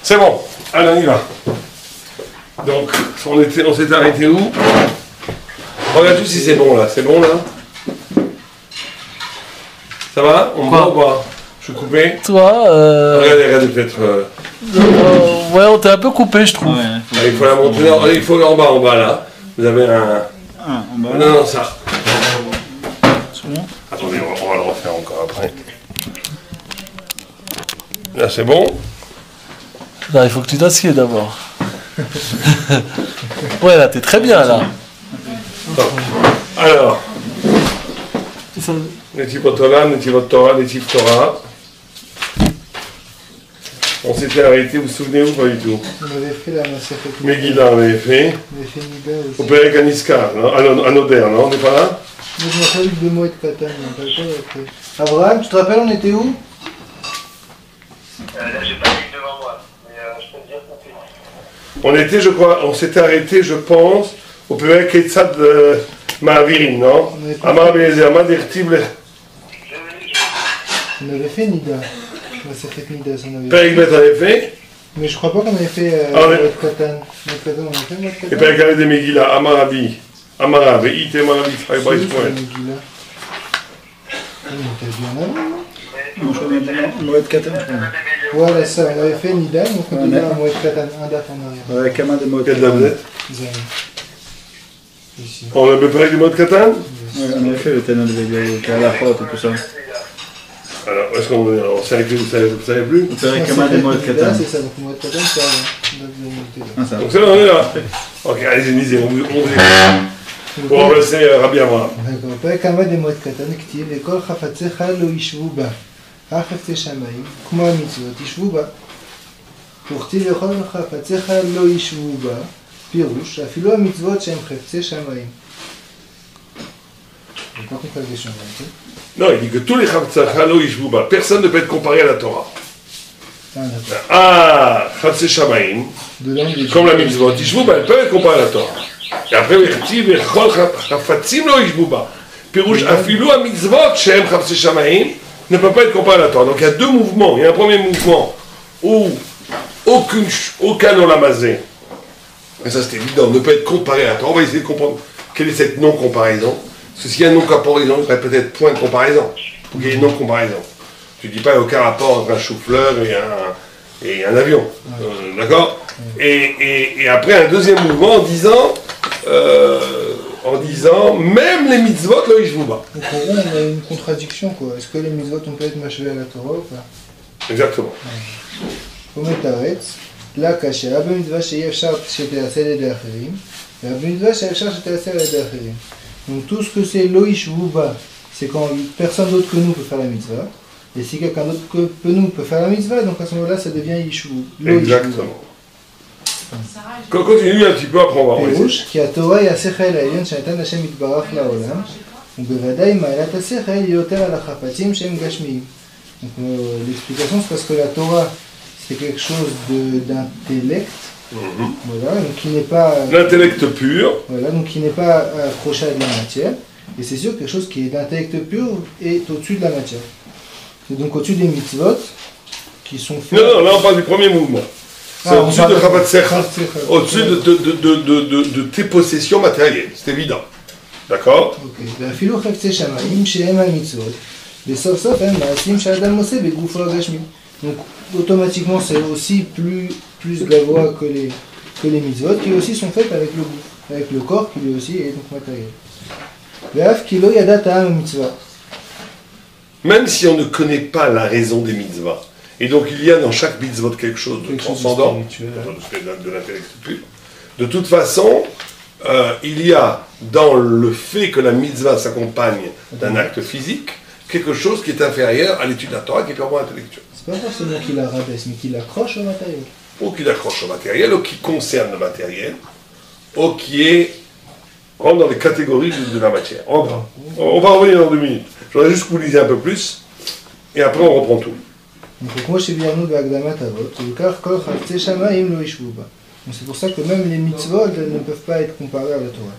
C'est bon, allez, on y va. Donc, on s'était arrêté où? Regarde tout si c'est bon là, c'est bon là? Ça va? On va ou pas? Je suis coupé? Toi, Regardez peut-être. ouais, on t'a un peu coupé, je trouve. Ouais, il faut la monter, non, il faut en bas là. Vous avez un. Ah, en bas. Non, ça. C'est bon. Attendez, on va le refaire encore après. Là, c'est bon? Là, il faut que tu t'assieds d'abord. Ouais, là, t'es très bien, là. Top. Alors, Netivot Olam, Netivot Torah, Netiv Torah. On s'était arrêté, vous vous souvenez ou pas du tout? On avait fait la Masechet Megillah, on avait fait. On avait fait Nida aussi. Au Perek Aniskar, à Noder, non? On n'est pas là? Moi, je me rappelle de Moed Katan, on n'a pas après. Abraham, tu te rappelles, on était où? Là, j'ai pas lu devant moi, mais je peux te dire qu'on fait. On était, je crois, on s'était arrêté, je pense, au Perek Etzad Ma'avirim, non? Amar Be'ezer, Amad Ertib. On avait fait Nida. Masechet Nida, ça on avait Perek Bet, on avait fait. Mais je crois pas qu'on avait fait Ah, ouais. Moed Katan. Moed Katan, on avait fait Moed Et Katan. Perek Aled de Megillah, Amar Abi. Amar Abi, Ite Marabi, Fray Baïs Moed. Megillah. On était bien avant, non? Non, je crois qu'on a Moed Katan. Voilà, ça, on avait fait Nida, donc on devait un Moed Katan, un date en arrière. Avec Kama de Moed Quelle dame vous êtes? Zéro. Ici. On avait Perek du mode Katan? Ouais, on avait fait le Tana de Bélier, à la faute et tout ça. Alors, est-ce qu'on s'est arrêté, vous savez plus? On fait Kama de Moed Nida, Katan. c'est ça, donc Moed Katan, c'est avant. Date de Nida. Ah, ça. Donc c'est là, on est là. Ok, allez-y, lisez, on vous écoute. Pour remplacer Rabbi Abraham. d'accord. פרק כ"ו במועד קטן כתיב וכל חפציך לא ישבו בה. חפצי שמיים, כמו המצוות, ישבו בה. וכתיב וכל חפציך לא ישבו בה, פירוש, אפילו המצוות שהן חפצי שמיים. Pas compris la question, ok? Non, il dit que tous les Chavtzacha lo yishvuba. Personne ne peut être comparé à la Torah. Ah, d'accord. Ah, Chavtze Shamaim, De langue de comme la mitzvot, yishvuba, elle peut être comparée à la Torah. Et après, il dit vechol chafatzim lo yishvuba. Pirouche, afilu a mitzvot, shem Chavtze Shamaim, ne peut pas être comparé à la Torah. Donc il y a deux mouvements. Il y a un premier mouvement où aucun olamazé, et ça c'est évident, ne peut être comparé à la Torah. On va essayer de comprendre quelle est cette non-comparaison. Parce que s'il y a une non-comparaison, il y aurait peut-être point de comparaison. Pour qu'il y ait une non-comparaison. Tu ne dis pas qu'il n'y a aucun rapport entre un chou-fleur et un avion. D'accord? Et après un deuxième mouvement en disant même les mitzvot, là, ils ne pas. Donc en gros, on a une contradiction, quoi. Est-ce que les mitzvot on peut être machevés à la Torah ou pas? Exactement. ומתרץ, לה קשה, במצווה שאי אפשר שתעשה לידי אחרים, ובמצווה שאפשר שתעשה לידי אחרים. Donc tout ce que c'est lo yishvuba, c'est quand personne d'autre que nous peut faire la mitzvah, et si quelqu'un d'autre que nous peut faire la mitzvah, donc à ce moment-là ça devient yishvu. Exactement. Continue un petit peu, après on va envoyer. פירוש, כי התורה היא השכל העליון שנתן השם יתברך לעולם, ובוודאי מעלת השכל היא יותר על החפצים שהם גשמיים. Donc l'explication c'est parce que la Torah c'est quelque chose d'intellect, voilà, donc qui n'est pas L'intellect pur, voilà, donc qui n'est pas accroché à de la matière, et c'est sûr que quelque chose qui est d'intellect pur est au-dessus de la matière. C'est donc au-dessus des mitzvot qui sont faits. non, là on parle du premier mouvement. C'est au-dessus de Chavatzecha, au-dessus de tes possessions matérielles, c'est évident. D'accord? אוקיי, ואפילו חפצי שמיים שהם המצוות, וסוף סוף הם מעשים שהאדם עושה בגופו הגשמי. Donc automatiquement c'est aussi plus gavois que les mitzvot qui aussi sont faites avec le corps qui lui aussi est donc matériel. ואף כי לא ידע טעם המצווה. Même si on ne connaît pas la raison des mitzvahs, et donc il y a dans chaque mitzvot quelque chose de transcendant, de l'intellect pur, de toute façon, il y a dans le fait que la mitzvah s'accompagne d'un acte physique, quelque chose qui est inférieur à l'étude de la Torah qui est purement intellectuelle. C'est pas forcément qu'il la rabaisse, mais qu'il accroche au matériel. Ou qui accroche au matériel, ou qui concerne le matériel, ou qui rentre dans les catégories de la matière. On va revenir dans 2 minutes. Je voudrais juste que vous lisiez un peu plus, et après on reprend tout. Donc כמו שביארנו בהקדמת אבות, וכך כל חפצי שמיים לא ישבו בה. Donc c'est pour ça que même les mitzvot ne peuvent pas être comparés à la Torah.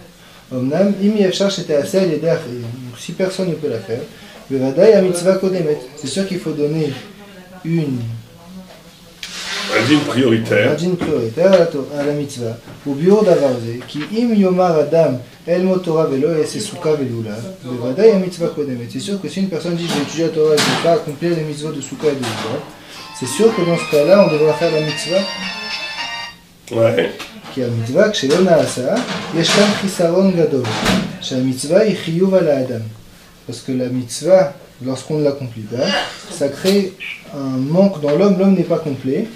אמנם אם אי אפשר שתעשה על ידי אחרים, donc si personne ne peut la faire, בוודאי המצווה קודמת. C'est sûr qu'il faut donner une Un dîme prioritaire. un dîme prioritaire à la mitzvah. Au bureau d'Avarze, qui im yomar adam el motora velo et suka velula, bevadaï a mitzvah kodemet. C'est sûr que si une personne dit je vais étudier la Torah et je ne vais pas accomplir les mitzvot de suka et de velula, c'est sûr que dans ce cas-là, on devra faire la mitzvah. Ouais. כי המצווה כשלא נעשה, יש כאן חיסרון גדול, שהמצווה היא חיוב על האדם. Parce que la mitzvah, lorsqu'on ne l'accomplit pas, ça crée un manque dans l'homme, l'homme n'est pas complet,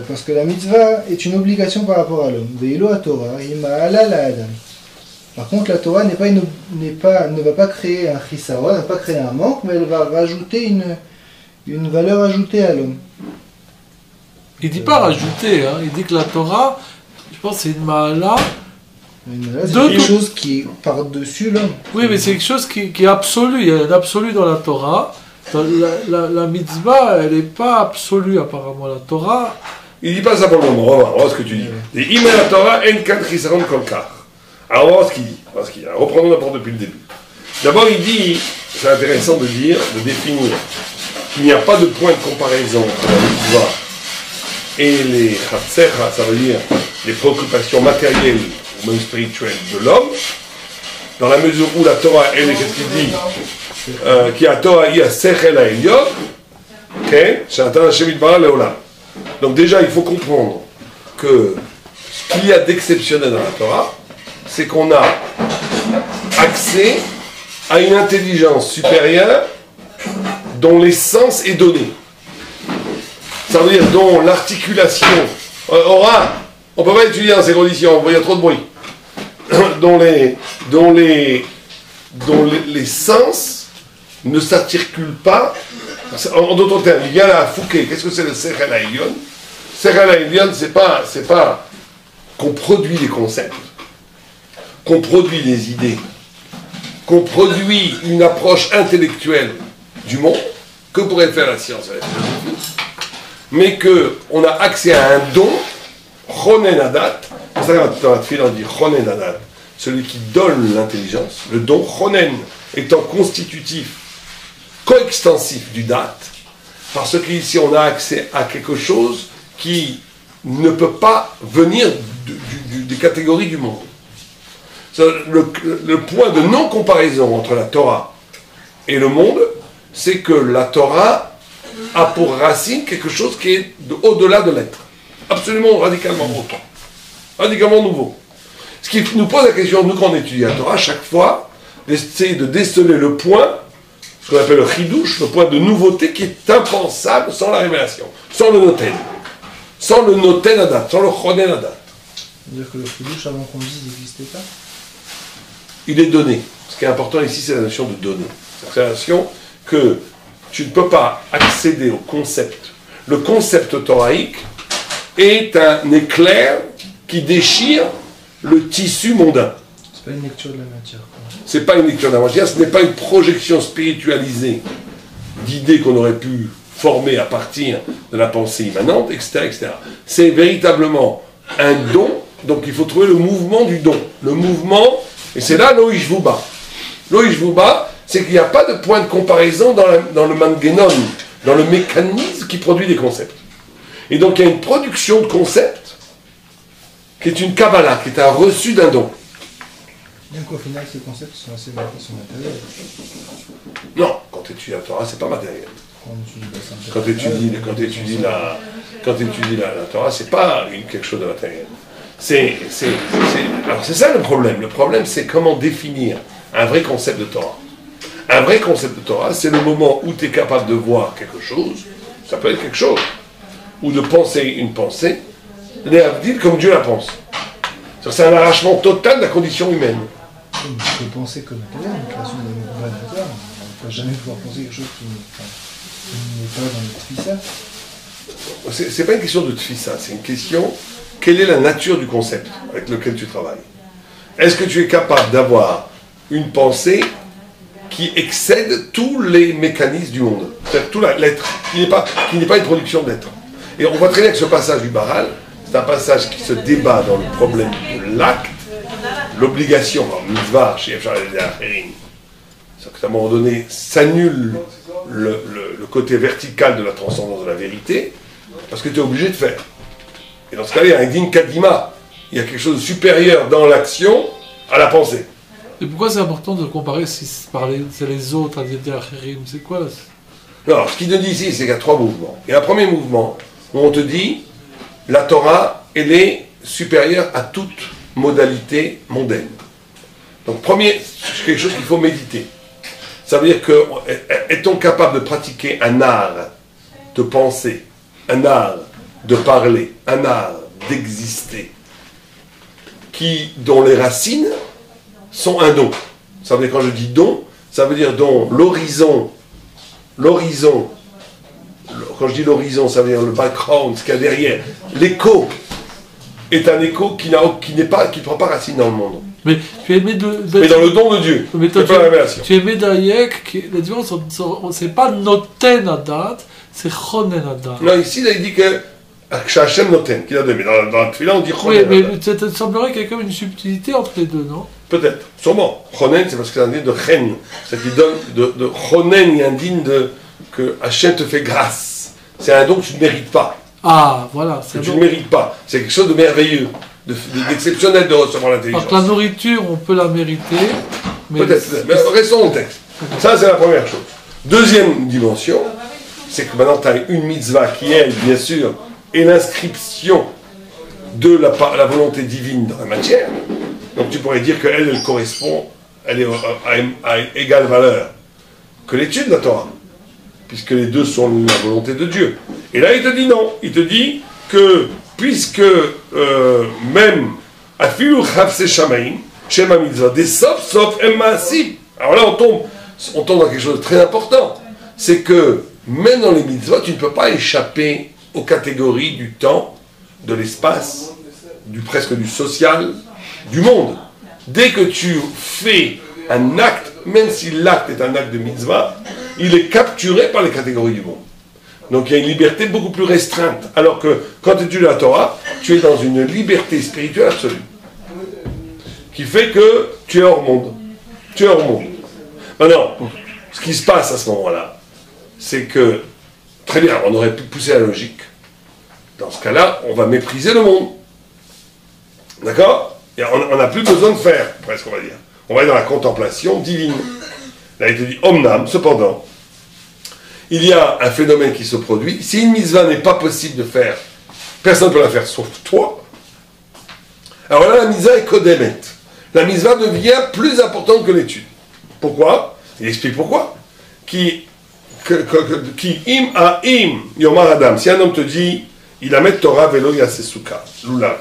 parce que la mitzvah est une obligation par rapport à l'homme. Veilo à Torah, ima'ala la adam. Par contre, la Torah ne va pas créer un chisaron, ne va pas créer un manque, mais elle va rajouter une valeur ajoutée à l'homme. Il dit pas rajouter, hein. Il dit que la Torah, je pense que c'est une ma'ala. C'est quelque chose qui est par-dessus l'homme. Oui, mais c'est quelque chose qui est absolu. Il y a un absolu dans la Torah. La mitzvah, elle n'est pas absolue apparemment. La Torah. Il dit pas ça pour le moment. On va voir ce que tu dis. Et Ima la Torah en kan chisaron kolkar. Alors on va voir ce qu'il dit. Reprenons d'abord depuis le début. D'abord il dit, c'est intéressant de dire, de définir qu'il n'y a pas de point de comparaison entre la mitzvah et les chatsecha, ça veut dire les préoccupations matérielles ou même spirituelles de l'homme, dans la mesure où la Torah, elle est, qu'est-ce qu'il dit, qui a Torah, il y a sechel ha'elyon, ok, she'natan Hashem yitbarach le'olam. Donc déjà, il faut comprendre que ce qu'il y a d'exceptionnel dans la Torah, c'est qu'on a accès à une intelligence supérieure dont l'essence est donnée. Ça veut dire dont l'articulation aura, on ne peut pas étudier dans ces conditions, il y a trop de bruit, dont les sens ne s'articulent pas. En d'autres termes, il y a la Fouquet. Qu'est-ce que c'est le Sechel Ha'elyon? Sechel Ha'elyon, c'est pas qu'on produit des concepts, qu'on produit des idées, qu'on produit une approche intellectuelle du monde, que pourrait faire la science et la philosophie, mais qu'on a accès à un don, Chonen Adat, c'est ça que dans la Tfila on dit Chonen Adat, celui qui donne l'intelligence, le don Chonen étant constitutif, coextensif du Dat, parce qu'ici on a accès à quelque chose qui ne peut pas venir des catégories du monde. Le point de non-comparaison entre la Torah et le monde, c'est que la Torah a pour racine quelque chose qui est au-delà de l'être. Absolument, radicalement autant. Radicalement nouveau. Ce qui nous pose la question, nous quand on étudie la Torah, chaque fois, d'essayer de déceler le point, ce qu'on appelle le chidouche, le point de nouveauté qui est impensable sans la révélation, sans le noten. Sans le noten adat, sans le chonen adat. C'est-à-dire que le chidouche, avant qu'on dise, n'existait pas. Il est donné. Ce qui est important ici, c'est la notion de donner. C'est la notion que tu ne peux pas accéder au concept. Le concept thoraïque est un éclair qui déchire le tissu mondain. C'est pas une lecture de la matière. C'est pas une lecture de la matière, ce n'est pas une projection spiritualisée d'idées qu'on aurait pu former à partir de la pensée immanente, etc., etc. C'est véritablement un don, donc il faut trouver le mouvement du don. Le mouvement, et c'est là l'Oishvuba. L'Oishvuba, c'est qu'il n'y a pas de point de comparaison dans le mangenon, dans le mécanisme qui produit des concepts. Et donc il y a une production de concepts qui est une Kabbalah, qui est un reçu d'un don. Bien qu'au final, ces concepts sont assez matériels. Non, quand tu étudies la Torah, c'est pas matériel. Quand tu étudies la Torah, c'est pas quelque chose de matériel. Alors c'est ça le problème. Le problème, c'est comment définir un vrai concept de Torah. Un vrai concept de Torah, c'est le moment où tu es capable de voir quelque chose, ça peut être quelque chose, ou de penser une pensée, comme Dieu la pense. C'est un arrachement total de la condition humaine. On peut penser comme matériel, une création d'un mouvement matériel. On ne peut jamais pouvoir penser quelque chose qui n'est pas dans notre tfissa. C'est pas une question de tfissa, c'est une question, quelle est la nature du concept avec lequel tu travailles? Est-ce que tu es capable d'avoir une pensée qui excède tous les mécanismes du monde, c'est-à-dire tout l'être, qui n'est pas une production d'être. Et on voit très bien que ce passage du Baral, c'est un passage qui se débat dans le problème de l'acte, l'obligation, mitzvah, chez Efshar el-Acherim. C'est qu'à un moment donné, s'annule le côté vertical de la transcendance de la vérité, parce que tu es obligé de faire. Et dans ce cas-là, il y a un din kadima. Il y a quelque chose de supérieur dans l'action à la pensée. Et pourquoi c'est important de comparer si c'est les autres, à dire c'est quoi là? Non, ce qu'il te dit ici, c'est qu'il y a 3 mouvements. Il y a un premier mouvement où on te dit la Torah, elle est supérieure à toute modalité mondaine. Donc, premier, c'est quelque chose qu'il faut méditer. Ça veut dire que, est-on capable de pratiquer un art de penser, un art de parler, un art d'exister, dont les racines sont un don. Ça veut dire, quand je dis don, ça veut dire dont l'horizon, quand je dis l'horizon, ça veut dire le background, ce qu'il y a derrière, l'écho est un écho qui ne prend pas racine dans le monde. Mais tu es mais dans le don de Dieu. Mais toi, tu es Médaillek, la différence, c'est pas Noten Adat, c'est Chonen Adat. Non, ici, il dit que Hachem Noten, qu'il a donné. Mais dans le Tfilah, on dit Chonen. Oui, mais il semblerait qu'il y a comme une subtilité entre les deux, non? Peut-être, sûrement. Chonen, c'est parce que c'est un digne de Chen. C'est qu'il donne de Chonen, il y a un digne que Hachem te fait grâce. C'est un don que tu ne mérites pas. Ah, voilà. Que tu ne mérites pas. C'est quelque chose de merveilleux, d'exceptionnel de recevoir l'intelligence. Alors que la nourriture, on peut la mériter. Peut-être, mais restons au texte. Ça, c'est la première chose. Deuxième dimension, c'est que maintenant, tu as une mitzvah qui, elle, bien sûr, est l'inscription de la volonté divine dans la matière. Donc tu pourrais dire qu'elle, elle correspond, elle est à égale valeur que l'étude de la Torah, puisque les deux sont la volonté de Dieu. Et là, il te dit non. Il te dit que, puisque même afilu chavse shamaim, shema mitzvah, des sauf emmaassim. Alors là, on tombe dans quelque chose de très important. C'est que, même dans les mitzvot, tu ne peux pas échapper aux catégories du temps, de l'espace, presque du social, du monde. Dès que tu fais un acte, même si l'acte est un acte de mitzvah, il est capturé par les catégories du monde. Donc il y a une liberté beaucoup plus restreinte. Alors que quand tu étudies la Torah, tu es dans une liberté spirituelle absolue. Qui fait que tu es hors monde. Tu es hors monde. Maintenant, ce qui se passe à ce moment-là, c'est que, très bien, on aurait pu pousser la logique. Dans ce cas-là, on va mépriser le monde. D'accord? Et on n'a plus besoin de faire, presque on va dire. On va être dans la contemplation divine. Là, il te dit, omnam, cependant, il y a un phénomène qui se produit. Si une mitzvah n'est pas possible de faire, personne ne peut la faire sauf toi. Alors là, la mitzvah est kodemet. La mitzvah devient plus importante que l'étude. Pourquoi? Il explique pourquoi. Qui im a im yomar adam. Si un homme te dit, il a met Torah velo yasesuka, lulav.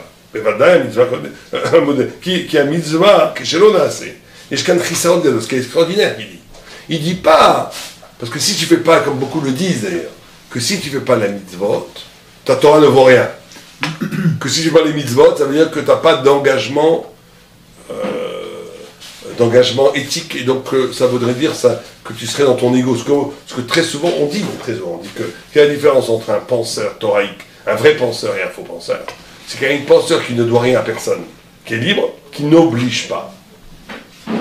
Qui a mitzvah, que chez l'onase. Et je canne chisaron de ce qui est extraordinaire, il dit. Il dit pas, parce que si tu fais pas, comme beaucoup le disent d'ailleurs, que si tu fais pas la mitzvot, ta Torah ne vaut rien. Que si tu fais pas les mitzvot, ça veut dire que tu n'as pas d'engagement éthique, et donc ça voudrait dire ça, que tu serais dans ton ego. Ce que très souvent on dit qu'il y a la différence entre un penseur thoraïque, un vrai penseur et un faux penseur. C'est qu'il y a un penseur qui ne doit rien à personne, qui est libre, qui n'oblige pas.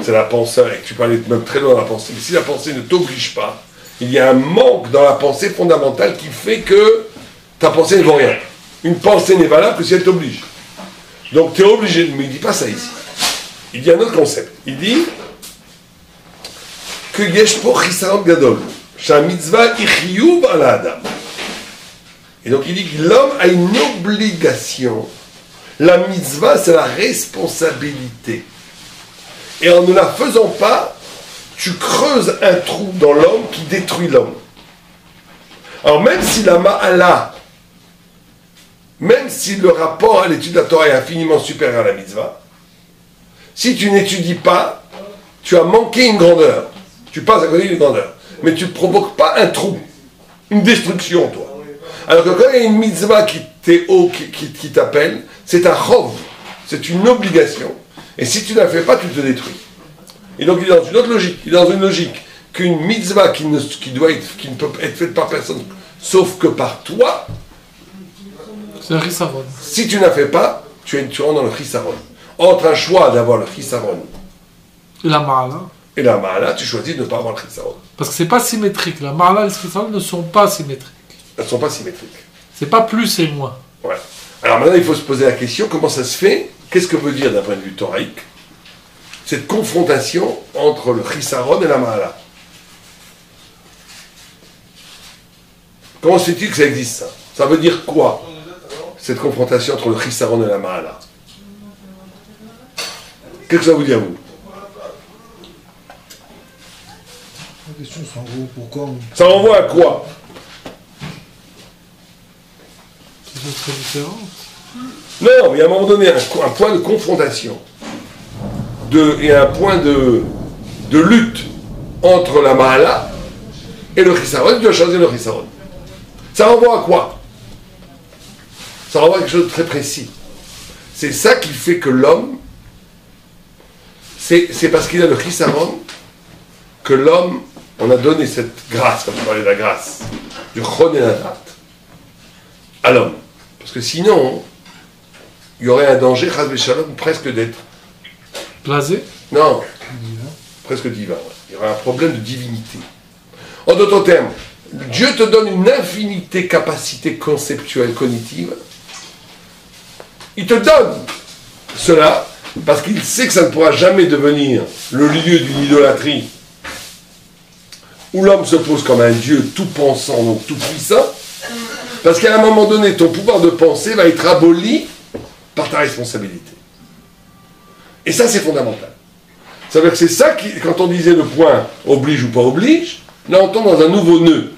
C'est la pensée, et tu peux aller même très loin dans la pensée, mais si la pensée ne t'oblige pas, il y a un manque dans la pensée fondamentale qui fait que ta pensée ne vaut rien. Une pensée n'est valable que si elle t'oblige. Donc tu es obligé, mais il ne dit pas ça ici. Il dit un autre concept. Il dit que Yeshpo Chisaron Gadol, Sha mitzvah ichiyuv ala adam. Et donc il dit que l'homme a une obligation. La mitzvah, c'est la responsabilité. Et en ne la faisant pas, tu creuses un trou dans l'homme qui détruit l'homme. Alors même si la ma'ala, même si le rapport à l'étude de la Torah est infiniment supérieur à la mitzvah, si tu n'étudies pas, tu as manqué une grandeur. Tu passes à côté d'une grandeur. Mais tu ne provoques pas un trou, une destruction, toi. Alors que quand il y a une mitzvah qui t'appelle, c'est un chov, c'est une obligation. Et si tu ne la fais pas, tu te détruis. Et donc il est dans une autre logique. Il est dans une logique qu'une mitzvah qui ne peut être faite par personne, sauf que par toi, c'est un chisaron. Si tu ne la fais pas, tu rentres dans le chisaron. Entre un choix d'avoir le chisaron et la ma'ala. Et la ma'ala, tu choisis de ne pas avoir le chisaron. Parce que c'est pas symétrique. La ma'ala et le chisaron ne sont pas symétriques. Elles ne sont pas symétriques. C'est pas plus et moins. Ouais. Alors maintenant, il faut se poser la question, comment ça se fait? Qu'est-ce que veut dire d'un point de vue thoraïque cette confrontation entre le Chisaron et la Mahala? Comment se fait-il que ça existe, ça? Ça veut dire quoi, cette confrontation entre le Chisaron et la Mahala? Qu'est-ce que ça vous dit à vous? La question, c'est en gros pourquoi on... Ça renvoie à quoi? C'est très différent. Non, mais à un moment donné, un point de confrontation et un point de lutte entre la Mahala et le Chisaron, tu dois choisir le Chisaron. Ça renvoie à quoi? Ça renvoie à quelque chose de très précis. C'est ça qui fait que l'homme, c'est parce qu'il a le Chisaron que l'homme, on a donné cette grâce, comme je parlais de la grâce, du Chon et la Date, à l'homme. Parce que sinon, il y aurait un danger, Chas v'Shalom, presque d'être... Blasé? Non, presque divin. Ouais. Il y aurait un problème de divinité. En d'autres termes, Dieu te donne une infinité capacité conceptuelle, cognitive. Il te donne cela parce qu'il sait que ça ne pourra jamais devenir le lieu d'une idolâtrie où l'homme se pose comme un Dieu tout pensant, donc tout puissant, parce qu'à un moment donné, ton pouvoir de penser va être aboli par ta responsabilité. Et ça, c'est fondamental. Ça veut dire que c'est ça qui, quand on disait le point oblige ou pas oblige, là on tombe dans un nouveau nœud.